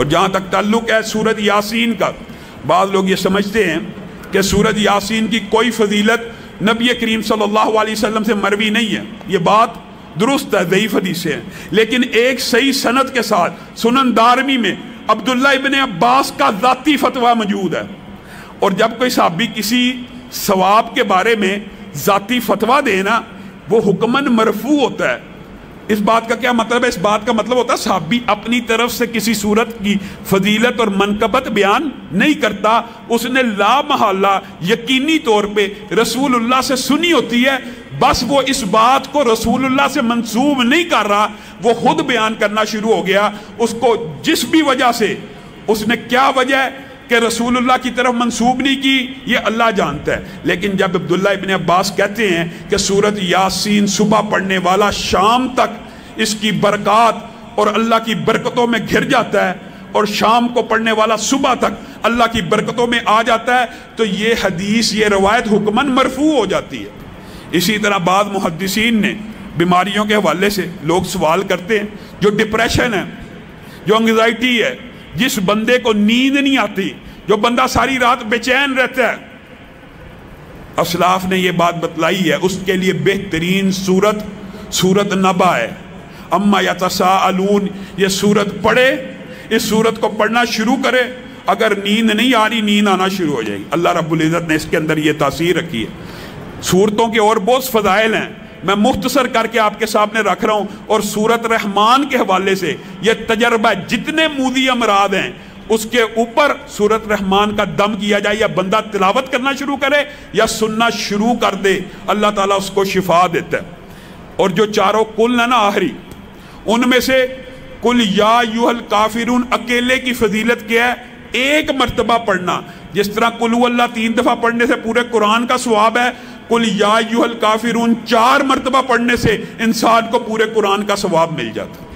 اور جہاں تک تعلق ہے سورۃ یاسین کا، بعض لوگ یہ سمجھتے ہیں کہ سورۃ یاسین کی کوئی فضیلت نبی کریم صلی اللہ علیہ وسلم سے مروی نہیں ہے. یہ بات درست ہے، ضعیف حدیث ہے، لیکن ایک صحیح سند کے ساتھ سنن دارمی میں عبداللہ ابن عباس کا ذاتی فتویٰ موجود ہے. اور جب کوئی صحابی کسی ثواب کے بارے میں ذاتی فتویٰ دینا، وہ حکماً مرفوع ہوتا ہے. اس بات کا کیا مطلب ہے؟ اس بات کا مطلب ہوتا ہے صحابی اپنی طرف سے کسی صورت کی فضیلت اور منقبت بیان نہیں کرتا، اس نے لا محالہ یقینی طور پہ رسول اللہ سے سنی ہوتی ہے، بس وہ اس بات کو رسول اللہ سے منسوب نہیں کر رہا، وہ خود بیان کرنا شروع ہو گیا. اس کو جس بھی وجہ سے، اس نے کیا وجہ ہے کہ رسول اللہ کی طرف منسوب نہیں کی، یہ اللہ جانتا ہے. لیکن جب عبداللہ ابن عباس کہتے ہیں کہ سورۃ یاسین صبح پڑھنے والا شام تک اس کی برکات اور اللہ کی برکتوں میں گھر جاتا ہے، اور شام کو پڑھنے والا صبح تک اللہ کی برکتوں میں آ جاتا ہے، تو یہ حدیث، یہ روایت حکماً مرفوع ہو جاتی ہے. اسی طرح بعض محدثین نے بیماریوں کے حوالے سے لوگ سوال کرتے ہیں، جو ڈپریشن ہے، جو انگزائٹی ہے، جس بندے کو نیند نہیں آتی، جو بندہ ساری رات بے چین رہتا ہے، اسلاف نے یہ بات بتلائی ہے، اس کے لیے بہترین سورت نبا ہے. اما یتساءلون، یہ سورت پڑھے، اس سورت کو پڑھنا شروع کرے، اگر نیند نہیں آ رہی، نیند آنا شروع ہو جائے گی. اللہ رب العزت نے اس کے اندر یہ تاثیر رکھی ہے. سورتوں کے اور بہت فضائل ہیں، میں مختصر کر کے آپ کے سامنے رکھ رہا ہوں. اور سورت رحمان کے حوالے سے یہ تجربہ، جتنے موذی امراض ہیں اس کے اوپر سورت رحمان کا دم کیا جائے، یا بندہ تلاوت کرنا شروع کرے یا سننا شروع کر دے، اللہ تعالیٰ اس کو شفا دیتا ہے. اور جو چاروں کل ہے نا آخری، ان میں سے کل یا ایھا الکافرون اکیلے کی فضیلت کیا ہے؟ ایک مرتبہ پڑھنا. جس طرح قل ھو اللہ 3 دفعہ پڑھنے سے پورے قرآن کا ثواب ہے، قل یا ایھا الکافرون 4 مرتبہ پڑھنے سے انسان کو پورے قرآن کا ثواب مل جاتا ہے.